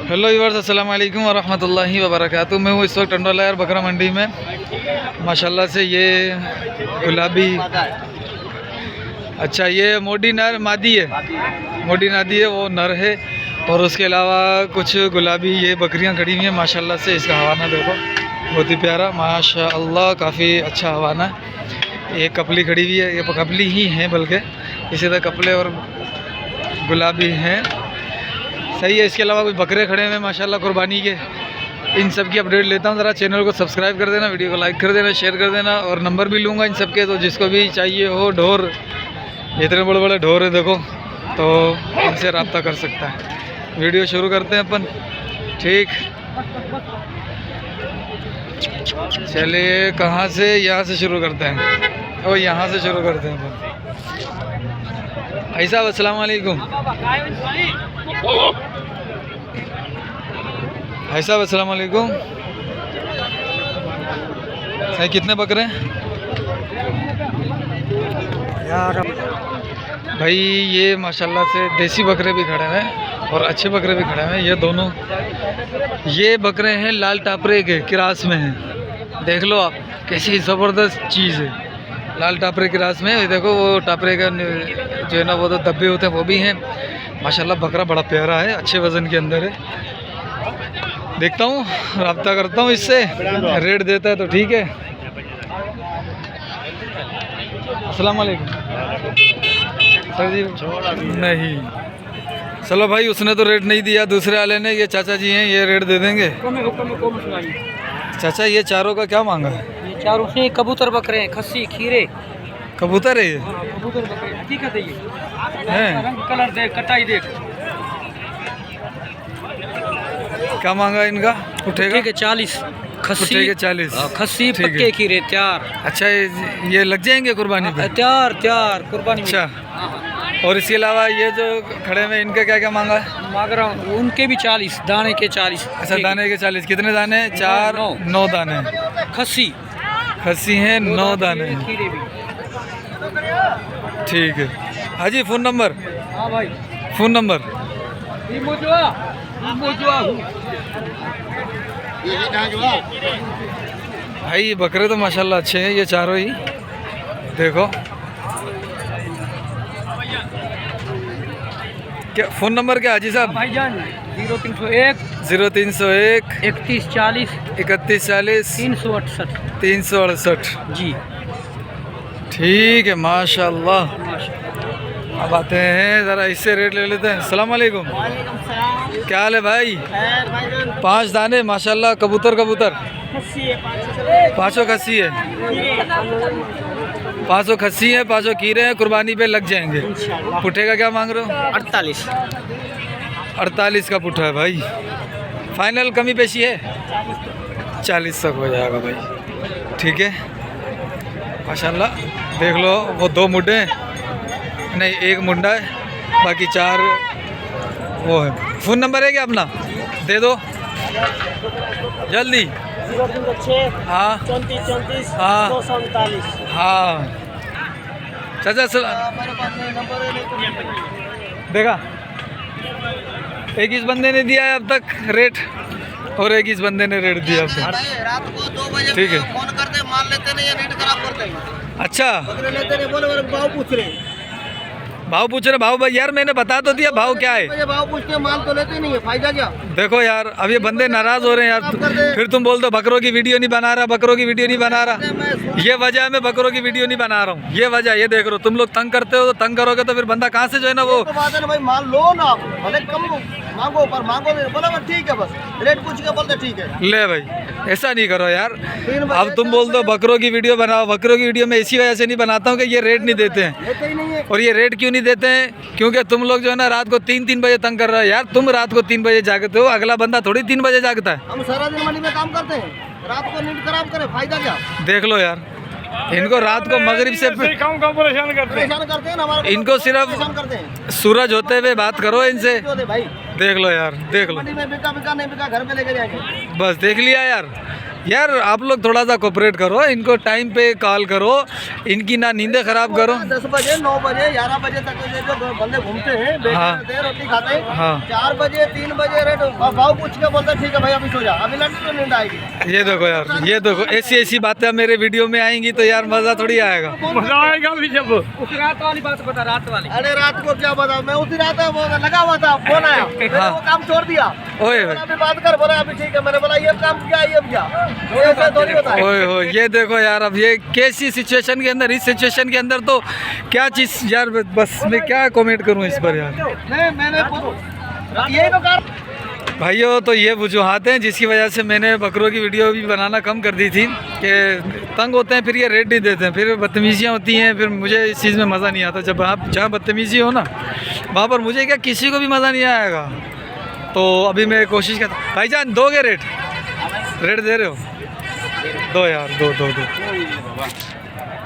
Hello viewers, अस्सलाम वालेकुम वरहमतुल्लाहि वबरकातुहू। मैं हूँ इस वक्त टंडोला यार बकरा मंडी में। माशाल्लाह से ये गुलाबी, अच्छा ये मोडी नर मादी है, मोडी नादी है, वो नर है। और उसके अलावा कुछ गुलाबी ये बकरियां खड़ी हुई हैं माशाल्लाह से। इसका हवाना देखो, बहुत ही प्यारा माशाल्लाह, काफ़ी अच्छा हवाना है। एक कपली खड़ी हुई है, ये कपली ही हैं बल्कि, इसी तरह कपले और गुलाबी हैं, सही है। इसके अलावा कुछ बकरे खड़े हुए माशाल्लाह कुर्बानी के। इन सब की अपडेट लेता हूँ। ज़रा चैनल को सब्सक्राइब कर देना, वीडियो को लाइक कर देना, शेयर कर देना, और नंबर भी लूँगा इन सब के, तो जिसको भी चाहिए हो ढोर, इतने बड़े बड़े ढोर है देखो, तो इनसे रब्ता कर सकता है। वीडियो शुरू करते हैं अपन, ठीक। चलिए कहाँ से, यहाँ से शुरू करते हैं, और यहाँ से शुरू करते हैं अपन। भाई साहब अस्सलाम वालेकुम। भाई साहब अस्सलाम वालेकुम। सही कितने बकरे हैं यार? भाई ये माशाल्लाह से देसी बकरे भी खड़े हैं और अच्छे बकरे भी खड़े हैं। ये दोनों ये बकरे हैं लाल टापरे के क्रास में हैं। देख लो आप, कैसी ज़बरदस्त चीज़ है। लाल टापरे क्रास में, देखो वो टापरे का जो है ना, वो तो धब्बे होते हैं, वो भी हैं माशाल्लाह। बकरा बड़ा प्यारा है, अच्छे वज़न के अंदर है। देखता हूँ, रब्ता करता हूँ इससे, रेट देता है तो ठीक है। अस्सलाम वालेकुम सर जी। नहीं चलो भाई, उसने तो रेट नहीं दिया, दूसरे वाले ने, ये चाचा जी हैं, ये रेट दे देंगे। चाचा ये चारों का क्या मांगा है? ये चारों से कबूतर बकरे हैं, खस्सी खीरे कबूतर है ये? कबूतर बकरे हकीकत है ये। हैं? रंग कलर देख, कटाई देख। क्या मांगा इनका? उठेगा के 40 खस्सी उठेगा 40 खस्सी, ठीक है। पक्के खीरे तैयार। अच्छा ये लग जाएंगे कुर्बानी पे? तैयार तैयार कुर्बानी में। अच्छा, और इसके अलावा ये जो खड़े हैं इनका क्या क्या मांगा है? मांग रहा हूँ उनके भी 40, दाने के 40। अच्छा दाने के 40, कितने दाने? 4 9 दाने खस्सी खस्सी हैं, 9 दाने हैं। खीरे भी। ठीक है हाजी, फ़ोन नंबर? हाँ भाई, फ़ोन नंबर? भाई ये बकरे तो माशाल्लाह अच्छे हैं, ये चारों ही देखो। क्या फ़ोन नंबर क्या हाजी साहब? भाईजान 0301 0301 3140 3140 368 368 जी। ठीक है माशाल्लाह। अब आते हैं, ज़रा इससे रेट ले लेते हैं। अस्सलाम वालेकुम। क्या हाल है भाई? 5 दाने माशाल्लाह, कबूतर कबूतर 500 खस्सी है, 500 खस्सी है, 500 कीरे हैं, कुर्बानी पे लग जाएंगे। पुट्ठे का क्या मांग रहे हो? 48 48 का पुट्ठा है भाई। फाइनल कमी पेशी है? 40 तक हो जाएगा भाई। ठीक है माशाल्लाह। देख लो, वो 2 मुंडे हैं, नहीं 1 मुंडा है, बाकी 4 वो है। फ़ोन नंबर है क्या अपना? दे दो जल्दी। 036 हाँ 34 हाँ 239। हाँ चाचा देखा, एक इस बंदे ने दिया है अब तक रेट, और एक इस बंदे ने रेट दिया अब तक। रात को 2 बजे ठीक है, फोन करते, माल लेते नहीं, रेट खराब करते हैं। अच्छा बकरे लेते नहीं, बोले भाव पूछ रहे, भाव पूछ रहे? भाव भाई यार मैंने बता तो दिया भाव क्या है। मुझे भाव पूछते, माल तो लेते नहीं है, फायदा क्या? देखो यार, अब ये बंदे नाराज हो रहे हैं यार, फिर तुम बोल दो बकरों की वीडियो नहीं बना रहा, बकरों की वीडियो नहीं बना रहा। ये वजह है मैं बकरों की वीडियो नहीं बना रहा हूँ, ये वजह। ये देख रहे हो, तुम लोग तंग करते हो, तो तंग करोगे तो फिर बंदा कहाँ से जो है ना वो। बात है ना भाई, माल लो ना आप, भले कम मांगो, पर मांगो नहीं, बोला ठीक है, बस रेट पूछ के बोलते ठीक है। ले भाई, ऐसा नहीं करो यार। अब तुम बोल दो बकरों की वीडियो बनाओ, बकरों की वीडियो में इसी वजह से नहीं बनाता हूँ कि ये रेट नहीं देते हैं। लेते ही नहीं है। और ये रेट क्यों नहीं देते हैं? क्योंकि तुम लोग जो है ना रात को 3-3 बजे तंग कर रहे हो यार। तुम रात को 3 बजे जागते हो, अगला बंदा थोड़ी 3 बजे जागता है। हम सारा दिन मंडी में काम करते हैं, रात को नींद खराब करे, फायदा क्या? देख लो यार, इनको रात को मगरिब से परेशान करते हैं ना, हमारे इनको सिर्फ परेशान करते हैं। सूरज होते हुए बात करो इनसे। जो दे भाई, देख लो यार, देख लो, मंडी में बिका बिका नहीं बिका, घर पे लेके जाएंगे। बस देख लिया यार। यार आप लोग थोड़ा सा कोऑपरेट करो, इनको टाइम पे कॉल करो, इनकी ना नींदें खराब करो। 10 बजे 9 बजे 11 बजे तक ये जो बंदे घूमते हैं हाँ। बैठते हैं रोटी खाते हैं। हाँ। 4 बजे 3 बजे रेट भाव पूछ के बोलते ठीक है भाई अभी सो जा, अभी नींद आएगी। ये देखो यार, ये देखो ऐसी ऐसी बातें मेरे वीडियो में आएंगी तो यार मज़ा थोड़ी आएगा। मजा आएगा भी जब उस रात वाली बात बता, रात वाली। अरे रात को क्या बताऊं, मैं उसी रात वो लगा हुआ था, फोन आया, मैंने हाँ। वो काम छोड़ दिया। ओए बोला, अभी बात कर, बोला अभी ठीक है। मैंने बोला ये काम क्या ये क्या, वो ऐसा थोड़ी होता है। ओए हो, ये देखो यार, अब ये कैसी सिचुएशन के अंदर, इस सिचुएशन के अंदर तो क्या चीज़ यार, बस मैं क्या कमेंट करूं इस पर यार। नहीं मैंने यही तो कर भाइयों, तो ये वजूहात हैं जिसकी वजह से मैंने बकरों की वीडियो भी बनाना कम कर दी थी कि तंग होते हैं, फिर ये रेट नहीं देते हैं, फिर बदतमीजियाँ होती हैं, फिर मुझे इस चीज़ में मज़ा नहीं आता। जब आप जहाँ बदतमीजी हो ना, वहाँ पर मुझे क्या किसी को भी मज़ा नहीं आएगा। तो अभी मैं कोशिश करता हूँ। भाईजान दोगे रेट दे रहे हो? दो यार, दो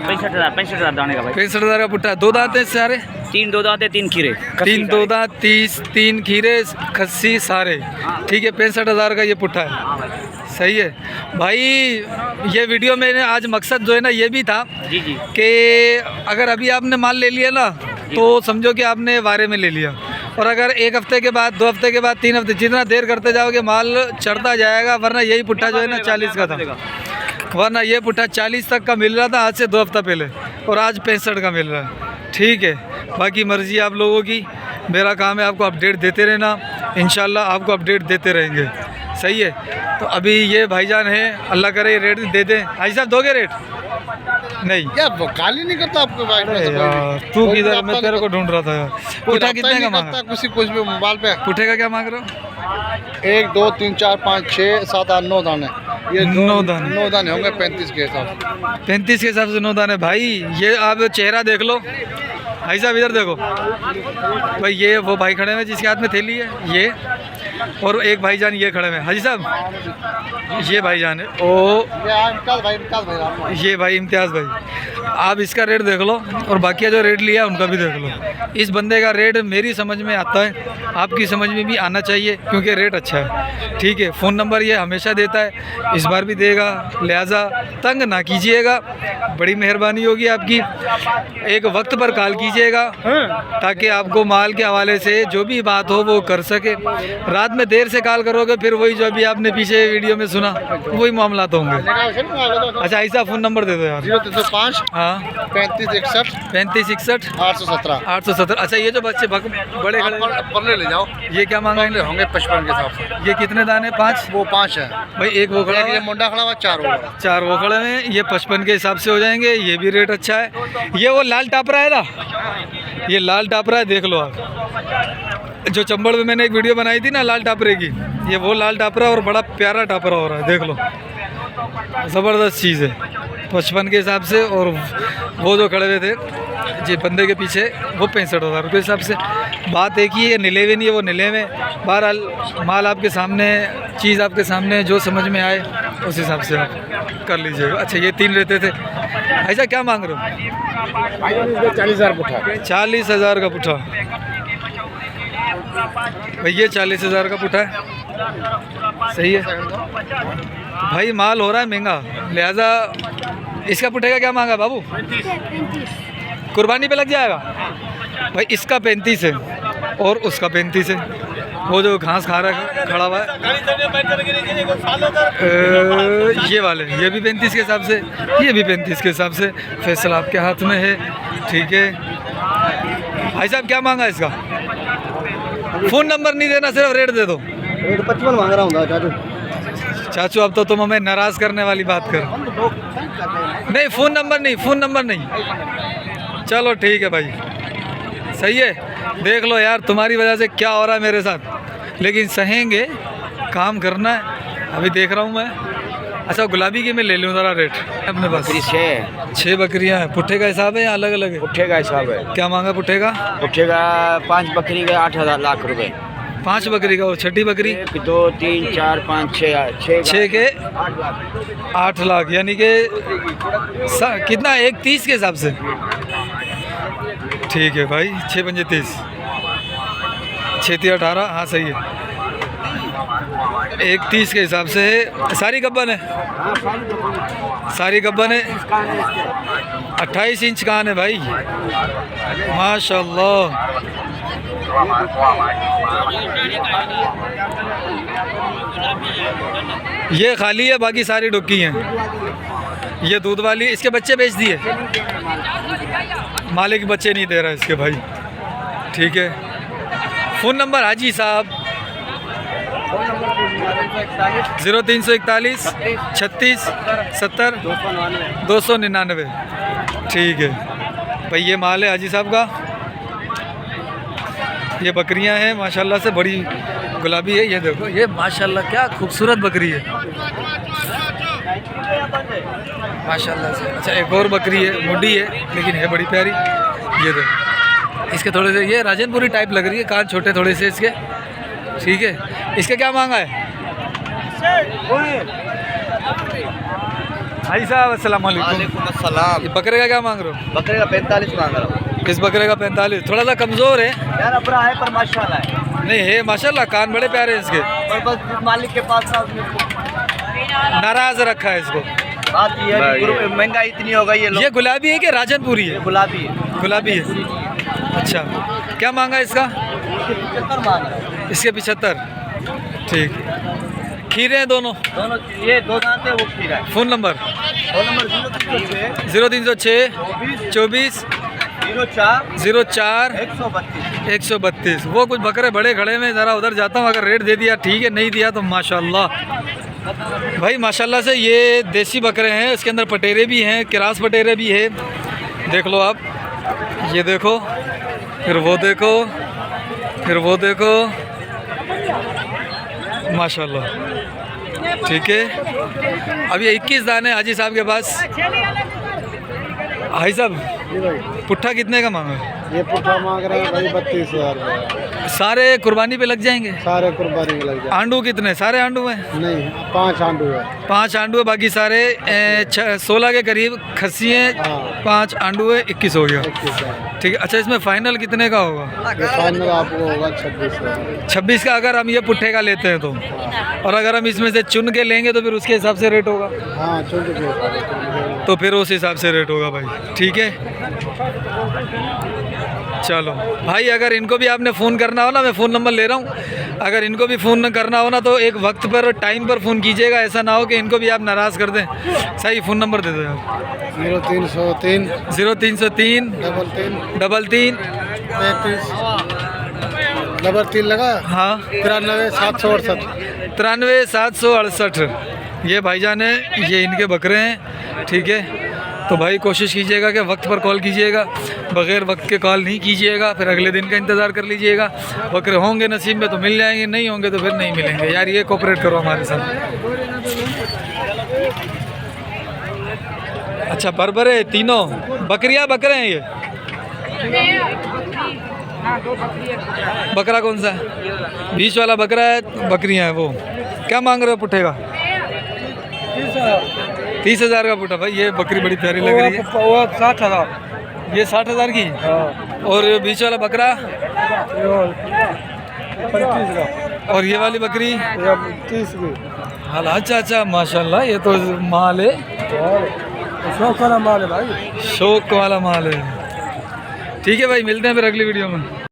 65,000 दाने का भाई। 65,000 का पुट्टा। 2 दांत हैं सारे? 3 2 दांत है, 3 खीरे। 3 2 दांत 30, 3 खीरे, खस्सी सारे। ठीक है, 65,000 का ये पुट्ठा है। सही है भाई। ये वीडियो में आज मकसद जो है ना ये भी था जी जी कि अगर अभी आपने माल ले लिया ना तो समझो कि आपने वारे में ले लिया, और अगर 1 हफ्ते के बाद, 2 हफ्ते के बाद, 3 हफ्ते, जितना देर करते जाओगे माल चढ़ता जाएगा। वरना यही पुट्ठा जो है ना 40 का था, वरना ये पुट्ठा 40 तक का मिल रहा था आज से 2 हफ्ता पहले, और आज 65 का मिल रहा है। ठीक है, बाकी मर्ज़ी आप लोगों की। मेरा काम है आपको अपडेट देते रहना, इंशाल्लाह आपको अपडेट देते रहेंगे। सही है। तो अभी ये भाईजान है, अल्लाह करे रेट दे दें। भाई साहब दोगे रेट? नहीं क्या काली नहीं करता आपको भाई? अरे यार तू किधर, मैं तेरे को ढूंढ रहा था यार। पुट्ठा कितने का मांगा? कुछ भी मोबाइल पे पुट्ठे का क्या मांग रहे हो? 1 2 3 4 5 6 7 8 9 दाने। ये 9 दाने। 9 दाने होंगे 35 के हिसाब से। 35 के हिसाब से 9 दाने। भाई ये आप चेहरा देख लो। भाई साहब इधर देखो भाई, ये वो भाई खड़े हैं जिसके हाथ में थैली है ये, और एक भाईजान ये खड़े हैं। हाजी साहब ये भाईजान है, ओ ये भाई इम्तियाज़ भाई। आप इसका रेट देख लो और बाकी जो रेट लिया उनका भी देख लो। इस बंदे का रेट मेरी समझ में आता है, आपकी समझ में भी आना चाहिए क्योंकि रेट अच्छा है। ठीक है, फ़ोन नंबर ये हमेशा देता है, इस बार भी देगा, लिहाजा तंग ना कीजिएगा, बड़ी मेहरबानी होगी आपकी। एक वक्त पर कॉल कीजिएगा ताकि आपको माल के हवाले से जो भी बात हो वो कर सके। रात में देर से कॉल करोगे फिर वही जो अभी आपने पीछे वीडियो में सुना वही मामला तो होंगे। अच्छा ऐसा फ़ोन नंबर दे दो यार। 0305 हाँ 35 61 35 61 817 817। अच्छा ये जो बच्चे बड़े खड़े पढ़ने ले जाओ, ये क्या मांगा पढ़ने होंगे 55 के हिसाब से। ये कितने दाने? 5? वो 5 है भाई एक वो खड़ा एक हुआ ये है, मुंडा खड़ा हुआ, 4 होगा। 4 वो खड़े हैं, ये 55 के हिसाब से हो जाएंगे। ये भी रेट अच्छा है। ये वो लाल टापरा है ना, ये लाल टापरा है, देख लो आप। जो चंबड़ में मैंने एक वीडियो बनाई थी ना लाल टापरे की, ये वो लाल टापरा और बड़ा प्यारा टापरा हो रहा है, देख लो ज़बरदस्त चीज़ है 55 के हिसाब से। और वो जो खड़े हुए थे जी बंदे के पीछे वो 65,000 रुपये हिसाब से। बात एक ही है, निले हुए नहीं है वो निले में। बहरहाल माल आपके सामने, चीज़ आपके सामने, जो समझ में आए उस हिसाब से आप कर लीजिएगा। अच्छा ये 3 रहते थे। ऐसा क्या मांग रहे हो? 40,000 पुट्ठा। 40,000 का पुट्ठा। भैया 40,000 का पुट्ठा है, सही है। तो भाई माल हो रहा है महंगा, लिहाजा इसका पुट्ठे का क्या मांगा बाबू? 35। कुर्बानी पे लग जाएगा भाई। इसका 35 है और उसका 35 है। वो जो घास खा रहा है खड़ा हुआ है ये वाले, ये भी 35 के हिसाब से, ये भी 35 के हिसाब से। फैसला आपके हाथ में है। ठीक है भाई साहब क्या मांगा इसका? फ़ोन नंबर नहीं देना, सिर्फ रेट दे दो। 55 मांग रहा हूँ चाचू। चाचू अब तो तुम हमें नाराज़ करने वाली बात कर। नहीं फ़ोन नंबर नहीं, फ़ोन नंबर नहीं। चलो ठीक है भाई, सही है। देख लो यार तुम्हारी वजह से क्या हो रहा है मेरे साथ, लेकिन सहेंगे, काम करना है। अभी देख रहा हूँ मैं। अच्छा गुलाबी की मैं ले लूँ ज़रा रेट अपने पास? 6 बकरियाँ हैं। पुट्ठे का हिसाब है या अलग अलग है? पुट्ठे का हिसाब है। क्या मांगा पुट्ठे का? पुट्ठे का 5 बकरी का 8 लाख रुपए। 5 बकरी का, वो छठी बकरी 1 2 3 4 5 6 के 8 लाख, यानी कि कितना? 1 30 के हिसाब से। ठीक है भाई, 6 पंजे 30, 6 3 18, हाँ सही है। 1.30 के हिसाब से है। सारी गब्बन है, सारी गब्बन है। 28 इंच कान है भाई, माशाल्लाह। ये खाली है, बाकी सारी डुक्की हैं। ये दूध वाली, इसके बच्चे बेच दिए, मालिक बच्चे नहीं दे रहा इसके भाई। ठीक है, फ़ोन नंबर हाजी साहब 0341 36 70 299। ठीक है भाई, ये माल है हाजी साहब का। ये बकरियां हैं माशाल्लाह से, बड़ी गुलाबी है। ये देखो, ये माशाल्लाह क्या खूबसूरत बकरी है माशाल्लाह से। अच्छा, एक और बकरी है, मुड्डी है लेकिन है बड़ी प्यारी। ये देखो, इसके थोड़े से ये राजनपुरी टाइप लग रही है, कान छोटे थोड़े से इसके। ठीक है, इसका क्या मांगा है भाई साहब? अस्सलाम वालेकुम। अस्सलाम। ये बकरे का क्या मांग रहे हो? बकरे का 45 मांग रहा हूँ इस बकरे का 45। थोड़ा सा कमज़ोर है यार, अपना है पर माशाल्लाह है। नहीं है माशाल्लाह, कान बड़े प्यारे हैं इसके। और बस मालिक के पास नाराज रखा है इसको। बात ये है, महंगाई इतनी हो गई है। ये गुलाबी है कि राजनपुरी है? गुलाबी है। गुलाबी है। अच्छा, क्या मांगा इसका? 75 मांग रहा हूँ। इसके 75। ठीक, खीरे हैं दोनों? दोनों ये दो दांत है, वो खीरा है। Phone number 0306 24 04 132। वो कुछ बकरे बड़े खड़े में, ज़रा उधर जाता हूँ, अगर रेट दे दिया ठीक है, नहीं दिया तो माशाल्लाह भाई माशाल्लाह से। ये देसी बकरे हैं, इसके अंदर पटेरे भी हैं, किरास पटेरे भी है। देख लो आप, ये देखो, फिर वो देखो, फिर वो देखो, माशाल्लाह। ठीक है, अब ये 21 दाने हाजी साहब के पास। हाजी साहब, पुट्ठा कितने का मांगा? ये पुट्ठा मांग रहे हैं भाई 32,000। सारे कुर्बानी पे लग जाएंगे? सारे कुर्बानी में लग जाए। आंडू कितने? सारे आंडू हैं? नहीं, 5 आंडू है। 5 आंडू है, बाकी सारे 16 के करीब खस्सी हैं। हाँ। 5 आंडू है, 21 हो गया। 21,000। ठीक है। अच्छा, इसमें फाइनल कितने का होगा? ये फाइनल आपको होगा 26,000। 26 का अगर हम ये पुट्ठे का लेते हैं तो, और अगर हम इसमें से चुन के लेंगे तो फिर उसके हिसाब से रेट होगा? हाँ, चुन तो फिर उस हिसाब से रेट होगा भाई। ठीक है, चलो भाई, अगर इनको भी आपने फ़ोन करना हो ना, मैं फ़ोन नंबर ले रहा हूँ, अगर इनको भी फ़ोन करना हो ना तो एक वक्त पर, टाइम पर फ़ोन कीजिएगा, ऐसा ना हो कि इनको भी आप नाराज़ कर दें। सही फ़ोन नंबर दे दो यार। 0303 0303 33 33 लगा। हाँ, 93 768। 93 768। ये भाईजान है, ये इनके बकरे हैं। ठीक है, तो भाई कोशिश कीजिएगा कि वक्त पर कॉल कीजिएगा, बग़ैर वक्त के कॉल नहीं कीजिएगा, फिर अगले दिन का इंतज़ार कर लीजिएगा। बकरे होंगे नसीब में तो मिल जाएंगे, नहीं होंगे तो फिर नहीं मिलेंगे। यार ये कोऑपरेट करो हमारे साथ। अच्छा, बरबरे तीनों बकरियां बकरे हैं ये? बकरा कौन सा है? बीच वाला बकरा है, बकरियां हैं वो। क्या मांग रहे हो पुट्ठे का? 30,000 का पुट्ठा। भाई ये बकरी बड़ी प्यारी लग रही है। 60,000। ये 60,000 की। और बीच वाला बकरा? 35 का। और ये वाली बकरी? 30 की। हाँ, अच्छा अच्छा, माशाल्लाह, ये तो माल है, शौक वाला माल है भाई, शौक वाला माल है। ठीक है भाई, मिलते हैं फिर अगली वीडियो में।